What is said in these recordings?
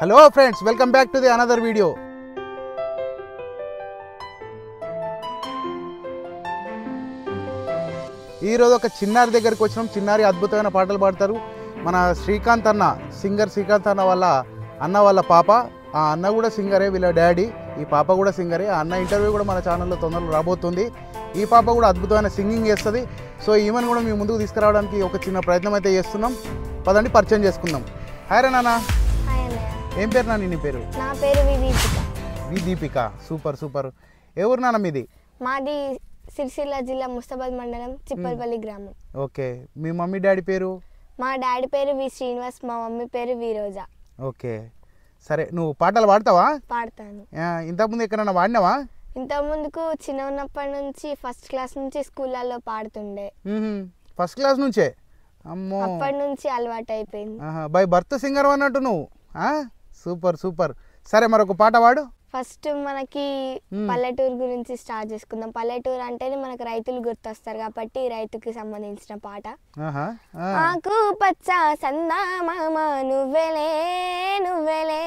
Hello friends, welcome back to the another video. ఈరోజు ఒక చిన్నారి దగ్గరికి వచ్చినాం. చిన్నారి అద్భుతమైన పాటలు పాడతారు. మన శ్రీకాంత్ అన్న, సింగర్ శ్రీకాంత్ అన్న వాళ్ళ అన్న వాళ్ళ పాప. ఆ అన్న కూడా సింగరే, వీళ్ళ డాడీ. ఈ పాప కూడా సింగరే. ఆ అన్న ఇంటర్వ్యూ కూడా మన ఛానల్లో తొందరలో రాబోతుంది. ఈ పాప కూడా అద్భుతమైన సింగింగ్ చేస్తుంది. సో ఈమెను కూడా మీ ముందుకు తీసుకురావడానికి ఒక చిన్న ప్రయత్నం అయితే చేస్తున్నాం. పదండి పరిచయం చేసుకుందాం. హాయ్ రా నాన్న. ఏం పేరు నాన్న నీ పేరు? నా పేరు విదీపిక. విదీపిక, సూపర్ సూపర్. ఏ ఊరు నాన్న మీది? మాది సిరిసిల్ల జిల్లా ముస్తాబాద్ మండలం చిప్పల్పల్లి గ్రామం. ఓకే. మీ మమ్మీ డాడీ పేరు? మా డాడీ పేరు వి శ్రీనివాస్, మా మమ్మీ పేరు వి రోజా. ఓకే, సరే. నువ్వు పాటలు పాడతావా? పాడతాను. ఇంతకుముందు ఎక్కడన్నా పాడినావా? ఇంత ముందుకు చిన్న ఉన్నప్పటి నుంచి ఫస్ట్ క్లాస్ నుంచి స్కూళ్ళల్లో పాడుతుండే. ఫస్ట్ క్లాస్ నుంచే? అమ్మో, అప్పటి నుంచి అలవాటు అయిపోయింది. బై బర్త్ సింగర్ అన్నట్టు నువ్వు. Super super. సరే, మరొక పాట పాడు. ఫస్ట్ మనకి పల్లెటూరు గురించి స్టార్ట్ చేసుకుందాం. పల్లెటూరు అంటేనే మనకు రైతులు గుర్తొస్తారు కాబట్టి రైతుకి సంబంధించిన పాట. ఆకు పచ్చ సందామామ నువ్వెలే నువ్వెలే,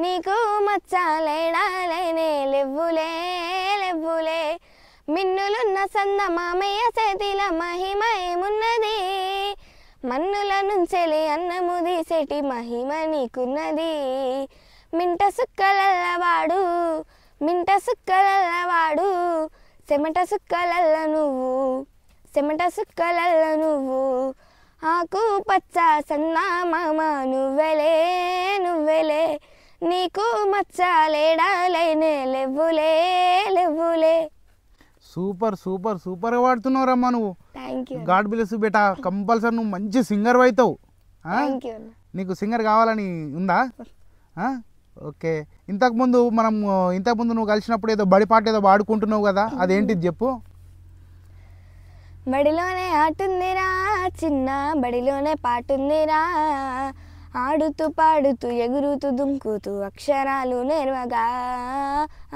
నీకు మచ్చాలేడాలేనే లెవ్వులే లెవ్వులే, మిన్నులున్న సందమామయ్య చేతిల మహిమ ఏమున్నది, మన్నుల నుంచెలి అన్నము తీసేటి మహిమ నీకున్నది, మింట సుక్కలల్లవాడు మింట సుక్కలల్లవాడు, చెమట సుక్కలల్ల నువ్వు చెమట సుక్కలల్ల నువ్వు, ఆకు పచ్చ సందామామ నువ్వెలే నువ్వెలే, నీకు మచ్చాలేడాలేనే లెవ్వులే లెవ్వులే. సూపర్ సూపర్ సూపర్ పాడుతున్నావురమ్మా నువ్వు. Thank you. God bless you beta. Compulsory నువ్వు మంచి సింగర్ అవుతావు. Thank you. నీకు సింగర్ కావాలని ఉందా? ఓకే. ఇంతకుముందు నువ్వు కలిసినప్పుడు ఏదో బడి పాట ఏదో పాడుకుంటున్నావు కదా, అదేంటిది చెప్పు. బడిలోనే ఆటుందిరా చిన్న బడిలోనే పాటుందిరా, ఆడుతూ పాడుతూ ఎగురుతూ దుంకుతూ అక్షరాలు నేర్వగా,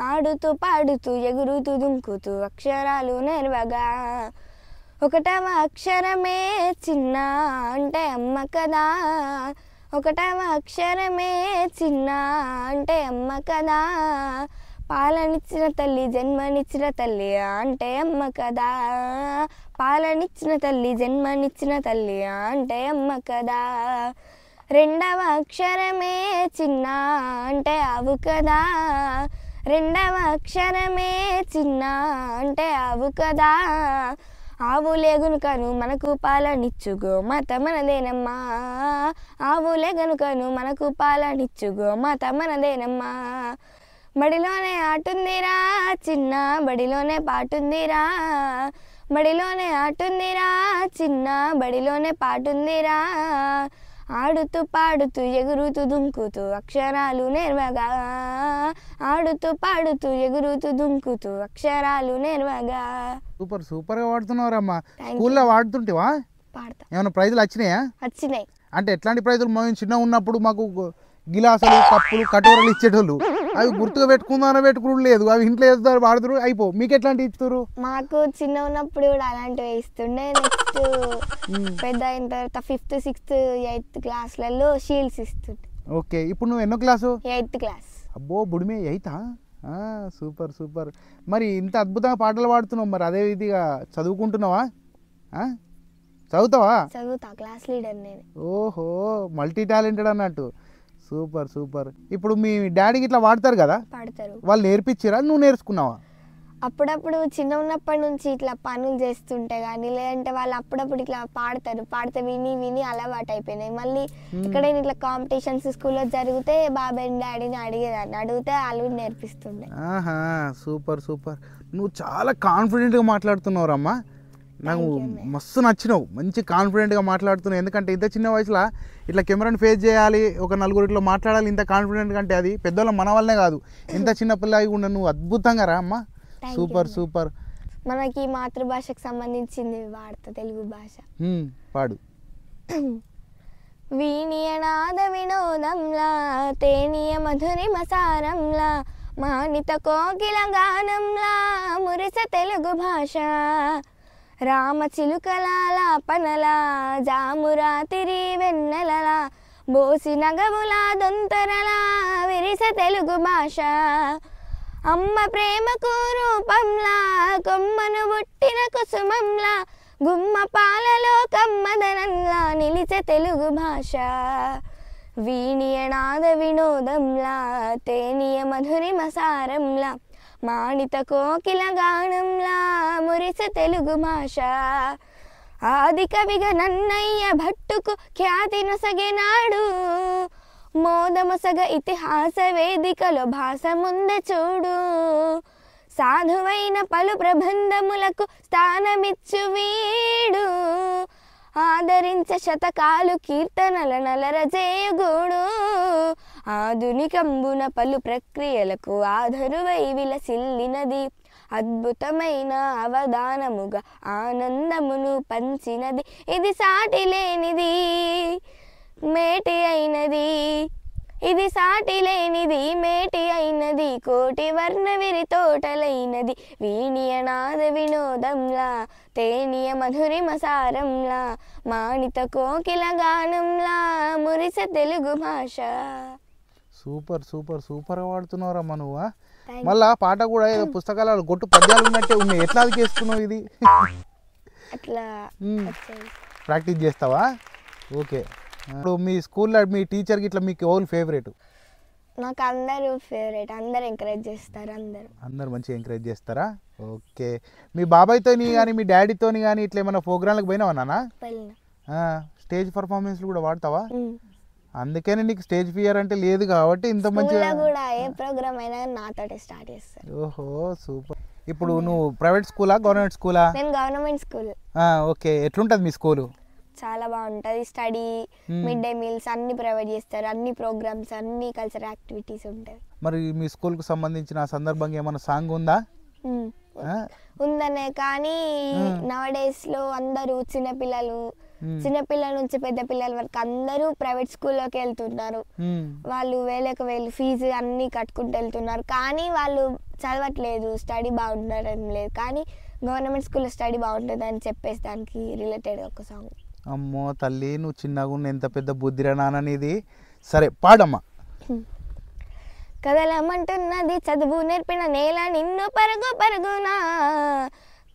ఆడుతూ పాడుతూ ఎగురుతూ దుంకుతూ అక్షరాలు నేర్వగా, ఒకటవ అక్షరమే చిన్న అంటే అమ్మ కదా, ఒకటవ అక్షరమే చిన్న అంటే అమ్మ కదా, పాలనిచ్చిన తల్లి జన్మనిచ్చిన తల్లి అంటే అమ్మ కదా, పాలనిచ్చిన తల్లి జన్మనిచ్చిన తల్లి అంటే అమ్మ కదా, రెండవ అక్షరమే చిన్న అంటే ఆవు కదా, రెండవ అక్షరమే చిన్న అంటే ఆవు కదా, ఆవులే గనుకను మనకు పాలనిచ్చుగో మాత మనదేనమ్మా, ఆవులే గనుకను మనకు పాలనిచ్చుగో మాత మనదేనమ్మా, బడిలోనే ఆటుందిరా చిన్న బడిలోనే పాటుందిరా, బడిలోనే ఆటుందిరా చిన్న బడిలోనే పాటుందిరా, ఆడుతూ పాడుతూ ఎగురుతూ దుంకుతూ అక్షరాలు నేర్వగా, ఆడుతూ పాడుతూ ఎగురుతూ దుంకుతూ అక్షరాలు నేర్వగా. సూపర్ సూపర్ గా పాడుతున్నావురమ్మా. స్కూల్లో పాడుతుంటేవా? పాడతా. ఏమైనా ప్రైజులు వచ్చినాయా? వచ్చినాయి. అంటే ఎట్లాంటి ప్రైజులు? మేము చిన్న ఉన్నప్పుడు మాకు గిలాసులు కప్పులు కటోరలు ఇచ్చేటోళ్ళు. అవి గుర్తుగా పెట్టుకుందామని పెట్టుకుని లేదు, అవి ఇంట్లో వేస్తారు వాడుతారు అయిపో. మీకు ఎట్లాంటి ఇస్తారు? మాకు చిన్న ఉన్నప్పుడు కూడా అలాంటివి ఇస్తుండే. నెక్స్ట్ పెద్ద అయిన తర్వాత 5th 6th 8th క్లాస్లలో షీల్డ్స్ ఇస్తుండే. ఓకే. ఇప్పుడు నువ్వు ఎన్నో క్లాసు? 8th class. అబ్బో, బుడిమే 8ఆ? Super super. మరి ఇంత అద్భుతంగా పాటలు పాడుతున్నావు, మరి అదే విధిగా చదువుకుంటున్నావా? చదువుతావా? చదువుతా, క్లాస్ లీడర్ నేను. ఓహో, మల్టీ టాలెంటెడ్ అన్నట్టు. Super super. ఇప్పుడు మీ డాడీకి ఇట్లా వాడతారు కదా, పాడతారు. వాళ్ళు నేర్పించారా, నువ్వు నేర్చుకున్నావా? అప్పుడప్పుడు చిన్న ఉన్నప్పటి నుంచి ఇట్లా పనులు చేస్తుంటే కానీ, లేదంటే వాళ్ళు అప్పుడప్పుడు ఇట్లా పాడితే విని విని అలవాటు అయిపోయినాయి. మళ్ళీ ఎక్కడైనా ఇట్లా కాంపిటీషన్స్ స్కూల్లో జరిగితే బాబాయ్ డాడీని అడిగేదాన్ని, అడిగితే వాళ్ళు నేర్పిస్తుండే. Super super. నువ్వు చాలా కాన్ఫిడెంట్గా మాట్లాడుతున్నావురమ్మా. నాకు మస్తు నచ్చినావు. మంచి కాన్ఫిడెంట్గా మాట్లాడుతున్నావు. ఎందుకంటే ఇంత చిన్న వయసులో ఇట్లా కెమెరాని ఫేస్ చేయాలి, ఒక నలుగురిలో మాట్లాడాలి ఇంత కాన్ఫిడెంట్గా అంటే అది పెద్దోళ్ళ మన వల్లనే కాదు, ఇంత చిన్న పిల్లగా కూడా నువ్వు అద్భుతంగా రా అమ్మా. Super super. మనకి మాతృభాషకు సంబంధించింది వాడతా, తెలుగు భాష. పాడు. వీణియనాద వినోదంలా తేనియ మధురి మసారంలా, మానిత కోకిల గానంలా మురిస తెలుగు భాష, రామ చిలుకలాల పనల జామురాతిరి వెన్నెలలా బోసి నగముల దొంతరలా మురిసే తెలుగు భాష. అమ్మ ప్రేమకు రూపంలా కొమ్మను పుట్టిన కుసుమంలా గుమ్మ పాలలో కమ్మదనంలా నిలిచే తెలుగు భాష. వీణియనాద వినోదంలా తేనియ మధురిమ సారంలా మాణిత కోకిల గానంలా మురిసె తెలుగు భాష. ఆది కవిగా నన్నయ్య భట్టుకు ఖ్యాతి నొసగినాడు. మోదమొసగ ఇతిహాస వేదికలో భాష ముందే చూడు. సాధువైన పలు ప్రబంధములకు స్థానమిచ్చు వీడు. ఆదరించే శతకాలు కీర్తనల నలరజేయుగూడు. ఆధునికంబున పలు ప్రక్రియలకు ఆధరువై విలసిల్లినది. అద్భుతమైన అవధానముగా ఆనందమును పంచినది. ఇది సాటి లేనిది మేటి అయినది. ఇది సాటి లేనిది మేటి అయినది. కోటి వర్ణ విరి తోటలైనది. వీణియనాద వినోదంలా తేనియ మధురిమ సారంలా మాణిత కోకిల గానంలా మురిసె తెలుగు భాష. సూపర్ సూపర్ సూపర్గా వాడుతున్నావురా నువ్వు. మళ్ళా పాట కూడా ఏదో పుస్తకాలలో గొట్టు పద్యాలు ఉన్నట్టే ఉన్నాయి. ఎట్లా అది చేసుకున్నావు ఇది? అట్లా ప్రాక్టీస్ చేస్తావా? ఓకే. ఇప్పుడు మీ స్కూల్లో మీ టీచర్కి ఇట్లా మీకు ఓల్ ఫేవరెట్? నాకు అందరూ ఫేవరెట్. అందరు ఎంకరేజ్ చేస్తారు. అందరు మంచిగా ఎంకరేజ్ చేస్తారా? ఓకే. మీ బాబాయ్తోని కానీ మీ డాడీతోని కానీ ఇట్లా ఏమైనా ప్రోగ్రాంలకు పోయినావా నాన్న? స్టేజ్ పర్ఫార్మెన్స్లు కూడా వాడతావా? అందుకని నీకు స్టేజ్ ఫియర్ అంటే లేదు కాబట్టి ఇంత మంచిగా కూడా ఏ ప్రోగ్రామ్ అయినా నాతోటే స్టార్ట్ చేస్తారు. ఓహో సూపర్. ఇప్పుడు నువ్వు ప్రైవేట్ స్కూలా గవర్నమెంట్ స్కూలా? నేను గవర్నమెంట్ స్కూల్. ఓకే. ఎట్లుంటుంది మీ స్కూలు? చాలా బాగుంటుంది. స్టడీ, మిడ్ డే మీల్స్ అన్ని ప్రొవైడ్ చేస్తారు. అన్ని ప్రోగ్రామ్స్, అన్ని కల్చరల్ యాక్టివిటీస్ ఉంటాయి. మరి మీ స్కూల్కు సంబంధించిన సందర్భంగా ఏమైనా సాంగ్ ఉందా? ఉందనే కానీ నవడేస్ లో అందరూ చిన్నపిల్లల నుంచి పెద్ద పిల్లల వరకు అందరూ ప్రైవేట్ స్కూల్లోకి వెళ్తున్నారు. వాళ్ళు వేలకు వేలు ఫీజు అన్ని కట్టుకుంటూ వెళ్తున్నారు. కానీ వాళ్ళు చదవట్లేదు, స్టడీ బాగుండడం లేదు. కానీ గవర్నమెంట్ స్కూల్లో స్టడీ బాగుంటుంది అని చెప్పేసి దానికి రిలేటెడ్ ఒక సాంగ్. అమ్మో తల్లి, నువ్వు చిన్నగా ఉన్న ఎంత పెద్ద బుద్ధిరా నాన్ననిది. సరే పాడమ్మా. కదలమంటున్నది చదువు నేర్పిన నేల నిన్ను పరుగు పరుగునా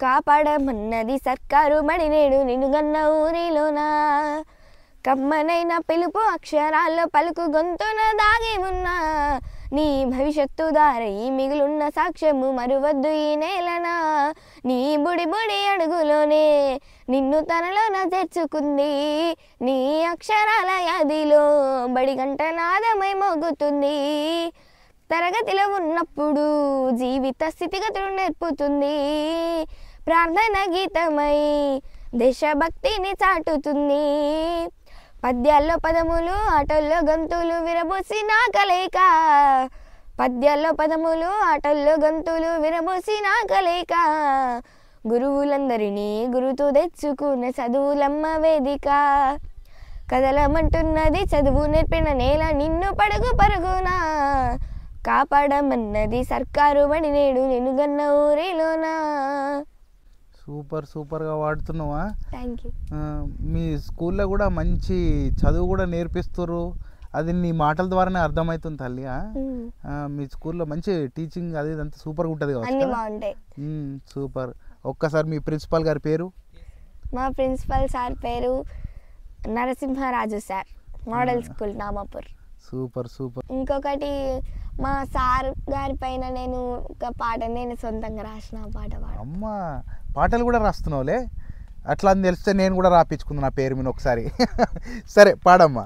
కాపాడమన్నది సర్కారు బడి నేడు నిన్ను గన్న ఊరిలోనా. కమ్మనైన పిలుపు అక్షరాల్లో పలుకు గొంతున దాగి ఉన్నా. నీ భవిష్యత్తు దారి మిగులున్న సాక్ష్యము మరువద్దు ఈ నేలనా. నీ బుడి బుడి అడుగులోనే నిన్ను తనలోన చేర్చుకుంది. నీ అక్షరాల యాదిలో బడి గంట నాదమై మోగుతుంది. తరగతిలో ఉన్నప్పుడు జీవిత స్థితిగతులు నేర్పుతుంది. ప్రార్థన గీతమై దేశభక్తిని చాటుతుంది. పద్యాల్లో పదములు ఆటల్లో గంతులు విరబోసిన కలయిక. పద్యాల్లో పదములు ఆటల్లో గంతులు విరబోసిన కలయిక. గురువులందరినీ గురుతూ తెచ్చుకునే చదువులమ్మ వేదిక. కదలమంటున్నది చదువు నేర్పిన నేల నిన్ను పడుగు పరుగునా కాపాడమన్నది సర్కారు బడి నేడు నిన్ను గన్న ఊరిలోనా. సూపర్ సూపర్గా వాడుతున్నావా? Thank you. మీ స్కూల్లో కూడా మంచి చదువు కూడా నేర్పిస్తారు. అది నీ మాటల ద్వారానే అర్థమవుతుంది తల్లి. మీ స్కూల్లో మంచి టీచింగ్ అది అంతా సూపర్గా ఉంటుంది కదా? సూపర్. ఒక్కసారి మీ ప్రిన్సిపాల్ గారి పేరు? మా ప్రిన్సిపల్ సార్ పేరు Narasimharaju sir, model school Namapur. Super super. ఇంకొకటి మా సార్ గారి పైన నేను ఒక పాట నేను సొంతంగా రాసిన పాట. అమ్మా పాటలు కూడా రాస్తున్నావులే. అట్లా అని తెలిస్తే నేను కూడా రాపించుకుంది నా పేరు మీద ఒకసారి. సరే పాడమ్మా.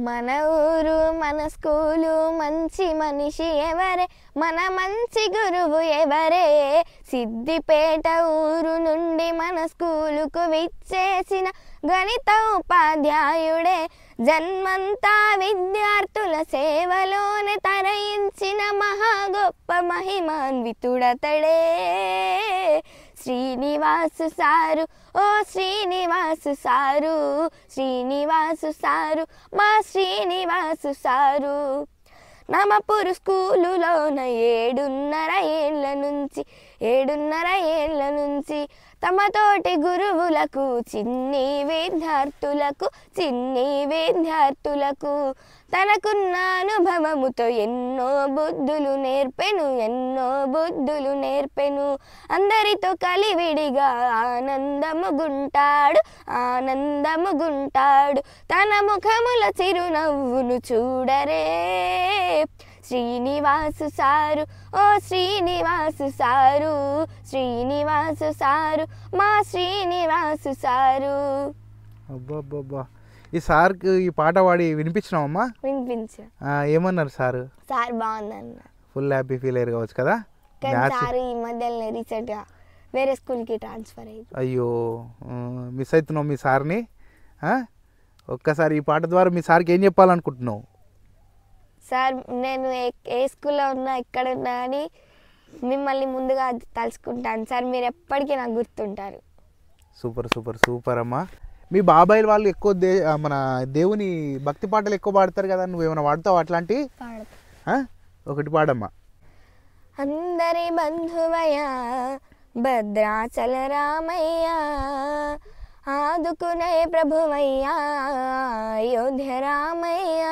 మన ఊరు మన స్కూలు మంచి మనిషి ఎవరే, మన మంచి గురువు ఎవరే. సిద్దిపేట ఊరు నుండి మన స్కూలుకు విచ్చేసిన గణిత ఉపాధ్యాయుడే. జన్మంతా విద్యార్థుల సేవలోనే తరయించిన మహా గొప్ప మహిమాన్వితుడతడే. శ్రీనివాసు సారు, ఓ శ్రీనివాసు సారు, శ్రీనివాసు సారు, మా శ్రీనివాసు సారు. నామాపూర్ స్కూలులోన 7.5 ఏళ్ళ నుంచి తమతోటి గురువులకు చిన్ని విద్యార్థులకు తనకున్న అనుభవముతో ఎన్నో బుద్ధులు నేర్పెను అందరితో కలివిడిగా ఆనందముగుంటాడు తన ముఖముల చిరునవ్వును చూడరే శ్రీనివాసు సారు ఓ శ్రీనివాసు సారు మా శ్రీనివాసు సారు. అబ్బబ్బబ్బా, ఈ సార్కి ఈ పాట పాడి వినిపించినావమ్మా? వినిపించా. ఏమన్నారు సారు? సార్ బాగుందన్న, ఫుల్ హ్యాపీ ఫీల్ అయ్యారు కావచ్చు కదా. కానీ సార్ ఈ మధ్యలో రీసెంట్గా వేరే స్కూల్కి ట్రాన్స్ఫర్ అయ్యారు. అయ్యో, మిస్ అవుతున్నావు మీ సార్ని. ఒక్కసారి ఈ పాట ద్వారా మీ సార్కి ఏం చెప్పాలనుకుంటున్నావు? సార్, నేను ఏ స్కూల్లో ఉన్నా ఎక్కడ ఉన్నా కానీ మిమ్మల్ని ముందుగా తలుచుకుంటాను సార్. మీరు ఎప్పటికీ నాకు గుర్తుంటారు. సూపర్ సూపర్ సూపర్ అమ్మా. మీ బాబాయ్ వాళ్ళు ఎక్కువ మన దేవుని భక్తి పాటలు ఎక్కువ పాడతారు కదా, నువ్వేమైనా పాడతావు అట్లాంటి? ఒకటి పాడమ్మా. అందరి బంధువయ్య భద్రాచల రామయ్య, ఆదుకునే ప్రభువయ్యా అయోధ్య రామయ్య,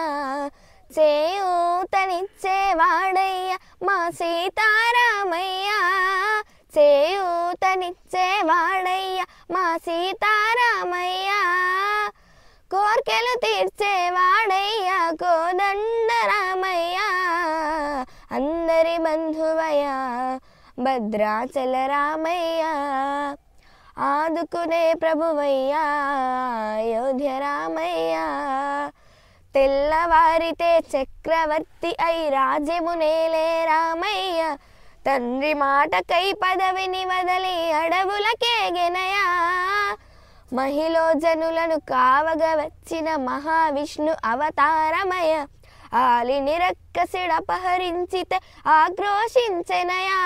చేయూతనిచ్చేవాడయ్య మా సీతారామయ్య, చేయూతనిచ్చేవాడయ్య మా సీతారామయ్య, కోర్కెలు తీర్చేవాడయ్య కోదండ రామయ్య, అందరి బంధువయ్య భద్రాచల రామయ్య, ఆదుకునే ప్రభువయ్యా అయోధ్య రామయ్య, తెల్లవారితే చక్రవర్తి అయి రాజ్యమునేలే రామయ్య, తండ్రి మాటకై పదవిని వదలి అడవులకేగెనయా, మహిళ జనులను కావగా వచ్చిన మహావిష్ణు అవతారమయ, ఆలిని రక్కసిడపహరించితే ఆక్రోశించెనయా,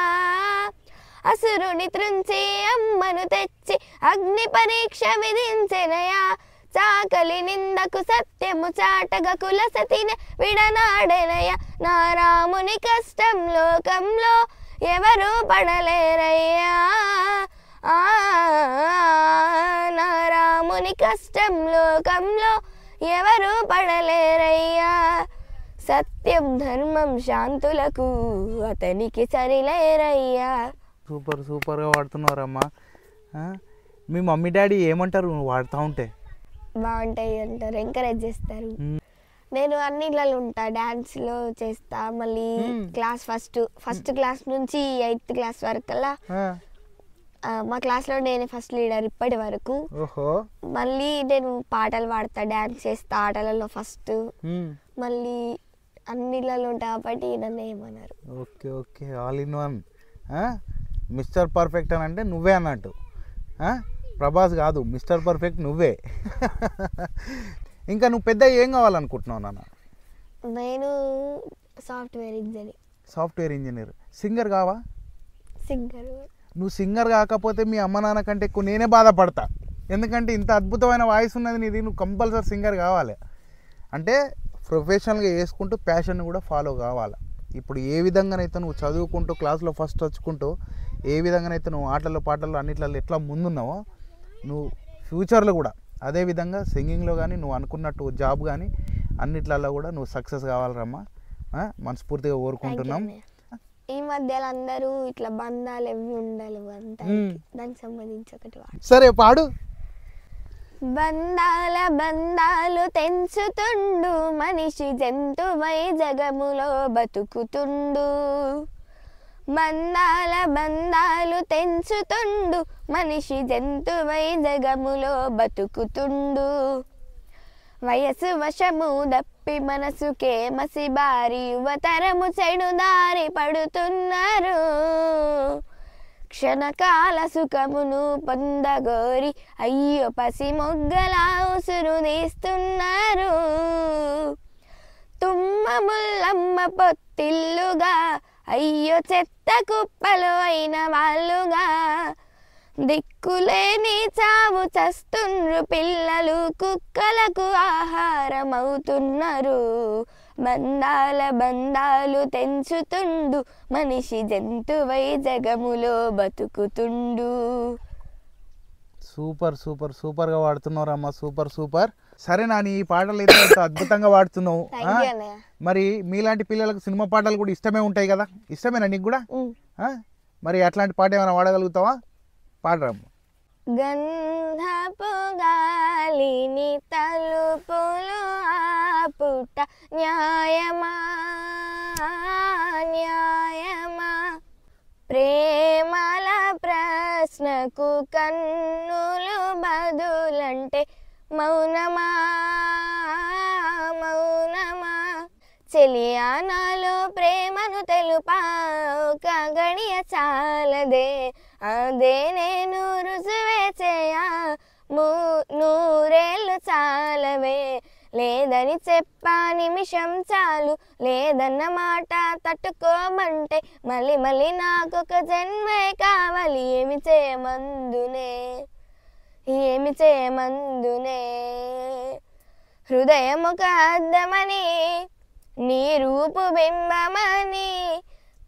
అసురుని త్రుంచి అమ్మను తెచ్చి అగ్ని పరీక్ష విధించెనయా, చాకలి నిందకు సత్యము చాటగా కులసతిని విడనాడెనయ, నా రాముని కష్టం లోకంలో ఎవరు పడలేరయ్యా, నా రాముని కష్టం లోకంలో ఎవరు పడలేరయ్యా, సత్యం ధర్మం శాంతులకు అతనికి సరిలేరయ్యా. సూపర్ సూపర్గా వాడుతున్నారమ్మా. మీ మమ్మీ డాడీ ఏమంటారు నువ్వు వాడుతూ ఉంటే? బాగుంటాయి అంటారు, ఎంకరేజ్ చేస్తారు. నేను అన్నిట్లలో ఉంటా, డాన్స్లో చేస్తా, మళ్ళీ క్లాస్ ఫస్ట్ క్లాస్ నుంచి 8th క్లాస్ వరకల్లా మా క్లాస్లో నేనే ఫస్ట్ లీడర్ ఇప్పటి వరకు. మళ్ళీ నేను పాటలు పాడతా, డాన్స్ చేస్తా, ఆటలలో ఫస్ట్, మళ్ళీ అన్నిట్లలో ఉంటా కాబట్టి నన్ను ఏమన్నారు. Okay okay, all in one. Mister perfect అని అంటే నువ్వే అన్నట్టు, ప్రభాస్ కాదు, మిస్టర్ పర్ఫెక్ట్ నువ్వే. ఇంకా నువ్వు పెద్ద ఏం కావాలనుకుంటున్నావు నాన్న? నేను సాఫ్ట్వేర్ ఇంజనీర్. సింగర్ కావా? సింగర్. నువ్వు సింగర్ కాకపోతే మీ అమ్మ నాన్న కంటే ఎక్కువ నేనే బాధపడతా, ఎందుకంటే ఇంత అద్భుతమైన వాయిస్ ఉన్నది నీది, నువ్వు కంపల్సరీ సింగర్ కావాలి. అంటే ప్రొఫెషనల్గా వేసుకుంటూ ప్యాషన్ కూడా ఫాలో కావాలి. ఇప్పుడు ఏ విధంగానైతే నువ్వు చదువుకుంటూ క్లాస్లో ఫస్ట్ వచ్చుకుంటూ ఏ విధంగానైతే నువ్వు ఆటల్లో పాటల్లో అన్నిట్లలో ఎట్లా ముందున్నావో, నువ్వు ఫ్యూచర్లో కూడా అదే విధంగా సింగింగ్లో కానీ నువ్వు అనుకున్నట్టు జాబ్ కానీ అన్నిట్లలో కూడా నువ్వు సక్సెస్ కావాలరమ్మా, మనస్ఫూర్తిగా కోరుకుంటున్నాం. ఈ మధ్యలో అందరూ ఇట్లా బంధాలు ఎవి ఉండాలి అంట, దానికి సంబంధించి ఒకటి సరే పాడు. బంధాలు తెంచుతుండు మనిషి జంతువై జగములో బతుకుతుండు, బంధాలు తెంచుతుండు మనిషి జంతువై జగములో బతుకుతుండు, వయసు వశము దప్పి మనసుకే మసిబారి యువతరము చెడు దారి పడుతున్నారు, క్షణకాల సుఖమును పొందగోరి అయ్యో పసి మొగ్గలా ఉసురు తీస్తున్నారు, తుమ్మ ముల్లమ్మ పొత్తిల్లుగా అయ్యో చెత్త కుప్పలు అయిన వాళ్ళుగా, దిక్కులేని చావు చస్తుండ్రు పిల్లలు కుక్కలకు ఆహారం అవుతున్నారు, బంధాలు తెంచుతుండు మనిషి జంతువై జగములో బతుకుతుండు. సూపర్ సూపర్ సూపర్గా పాడుతున్నారమ్మా, సూపర్ సూపర్. సరే నాని, ఈ పాటలు అయితే ఎంత అద్భుతంగా పాడుతున్నావు. థ్యాంక్ యూ అన్నయ్య. మరి మీలాంటి పిల్లలకు సినిమా పాటలు కూడా ఇష్టమే ఉంటాయి కదా, ఇష్టమేనా నీకు కూడా? మరి అట్లాంటి పాట ఏమైనా పాడగలుగుతావా? పాడరమ్మ. గంధపు గాలిని తలుపులు ఆపుట న్యాయమా న్యాయమా, ప్రేమల ప్రశ్నకు కన్నులు బదులంటే మౌనమా మౌనమా, చెలియా నాలో ప్రేమను తెలుపా ఒక గడియ చాలదే, అదే నేను రుజువే చేయా నూరేళ్ళు చాలవే, లేదని చెప్పా నిమిషం చాలు, లేదన్న మాట తట్టుకోమంటే మళ్ళీ మళ్ళీ నాకొక జన్మే కావాలి, ఏమి చేయమందునే ఏమి చేయమందునే, హృదయం ఒక అద్దమని నీ రూపు బింబమని,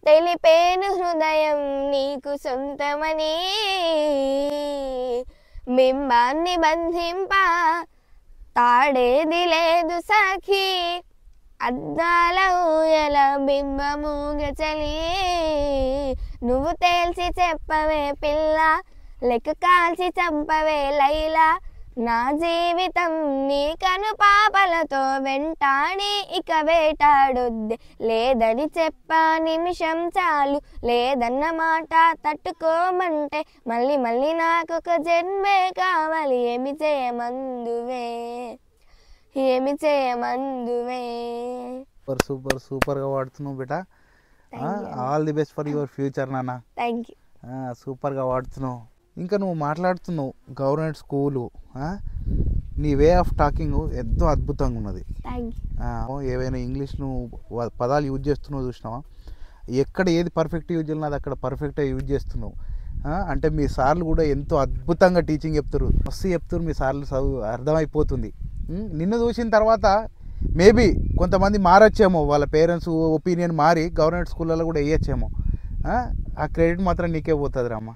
తెలిపేను హృదయం నీకు సొంతమని, బింబాన్ని బంధింప తాడేది లేదు సఖీ, అద్దాల ఊయల బింబమూగ చలి, నువ్వు తేల్చి చెప్పవే పిల్ల, లెక్క కాల్చి చంపవే లైలా, నా జీవితం నీ కను పాపలతో వెంటాడి ఇక వేటాడొద్దే, లేదని చెప్పా నిమిషం చాలు, లేదన్న మాట తట్టుకోమంటే మళ్ళీ మళ్ళీ నాకొక జన్మే కావాలి, ఏమి చేయమందువే ఏమి చేయమందువే. సూపర్ సూపర్ సూపర్గా పాడుతున్నావు బేటా. All the best for your future నాన్న. Thank you. సూపర్గా పాడుతున్నావు. ఇంకా నువ్వు మాట్లాడుతున్నావు గవర్నమెంట్ స్కూలు, నీ వే ఆఫ్ టాకింగ్ ఎంతో అద్భుతంగా ఉన్నది. ఏవైనా ఇంగ్లీష్ నువ్వు పదాలు యూజ్ చేస్తున్నావు చూసినావా, ఎక్కడ ఏది పర్ఫెక్ట్ యూజ్ చేయాలి అది అక్కడ పర్ఫెక్ట్గా యూజ్ చేస్తున్నావు. అంటే మీ సార్లు కూడా ఎంతో అద్భుతంగా టీచింగ్ చెప్తారు, మస్తు చెప్తారు మీ సార్లు, చదువు అర్థమైపోతుంది. నిన్ను చూసిన తర్వాత మేబీ కొంతమంది మారొచ్చేమో, వాళ్ళ పేరెంట్స్ ఒపీనియన్ మారి గవర్నమెంట్ స్కూళ్ళలో కూడా వేయచ్చేమో. ఆ క్రెడిట్ మాత్రం నీకే పోతుంది రామ్మ.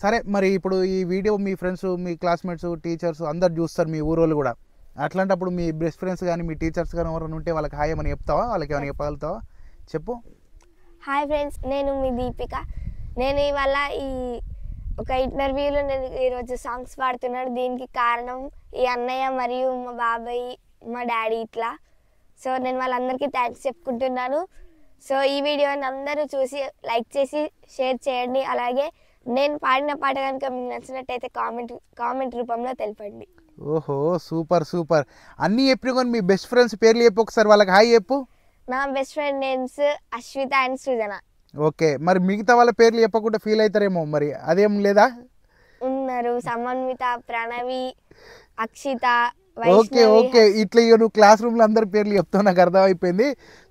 సరే, మరి ఇప్పుడు ఈ వీడియో మీ ఫ్రెండ్స్, మీ క్లాస్మేట్స్, టీచర్స్ అందరు చూస్తారు, మీ ఊరోళ్ళు కూడా. అట్లాంటప్పుడు మీ బెస్ట్ ఫ్రెండ్స్ కానీ మీ టీచర్స్ కానీ ఎవరైనా ఉంటే వాళ్ళకి హాయ్ అని చెప్తావా, వాళ్ళకి ఏమైనా చెప్పగలుగుతావా? చెప్పు. హాయ్ ఫ్రెండ్స్, నేను మీ దీపిక. నేను ఇవాళ ఒక ఇంటర్వ్యూలో నేను ఈరోజు సాంగ్స్ పాడుతున్నాను. దీనికి కారణం ఈ అన్నయ్య మరియు మా బాబాయ్, మా డాడీ ఇట్లా. సో నేను వాళ్ళందరికీ థ్యాంక్స్ చెప్పుకుంటున్నాను. సో ఈ వీడియోని అందరూ చూసి లైక్ చేసి షేర్ చేయండి. అలాగే నేను పాడిన పాట కనుక మీకు నచ్చినట్టయితే కామెంట్ రూపంలో తెలపండి. ఓహో, సూపర్ సూపర్. అన్నీ చెప్పిన కానీ మీ బెస్ట్ ఫ్రెండ్స్ పేర్లు చెప్పు ఒకసారి, వాళ్ళకి హాయ్ చెప్పు. నా best friend names Ashwitha and Srujana. Okay, మరి మిగతా వాళ్ళ పేర్లు చెప్పకుండా ఫీల్ అవుతారేమో, మరి అదేం లేదా? ఉన్నారు, సమన్విత, ప్రణవి, అక్షిత. ఓకే ఓకే, ఇట్లా ఇక నువ్వు క్లాస్ రూమ్లో అందరి పేర్లు చెప్తావు, నాకు అర్థమైపోయింది.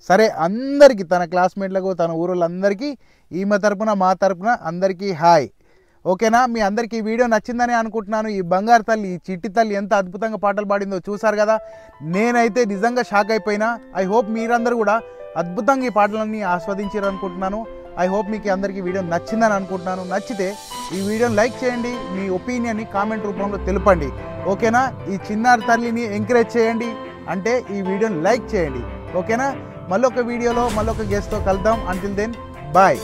సరే, అందరికీ తన క్లాస్మేట్లకు, తన ఊరోళ్ళందరికీ ఈమె తరపున మా తరపున అందరికీ హాయ్. ఓకేనా? మీ అందరికీ ఈ వీడియో నచ్చిందని అనుకుంటున్నాను. ఈ బంగారు తల్లి, ఈ చిట్టి తల్లి ఎంత అద్భుతంగా పాటలు పాడిందో చూసారు కదా. నేనైతే నిజంగా షాక్ అయిపోయినా. ఐ హోప్ మీరందరూ కూడా అద్భుతంగా ఈ పాటలన్నీ ఆస్వాదించారు అనుకుంటున్నాను. ఐ హోప్ మీకు అందరికీ వీడియో నచ్చిందని అనుకుంటున్నాను. నచ్చితే ఈ వీడియోని లైక్ చేయండి, మీ ఒపీనియన్ని కామెంట్ రూపంలో తెలపండి. ఓకేనా? ఈ చిన్నారి తల్లిని ఎంకరేజ్ చేయండి అంటే ఈ వీడియోని లైక్ చేయండి. ఓకేనా? మళ్ళొక వీడియోలో మళ్ళొక గెస్ట్తో కలుద్దాం. Until then bye.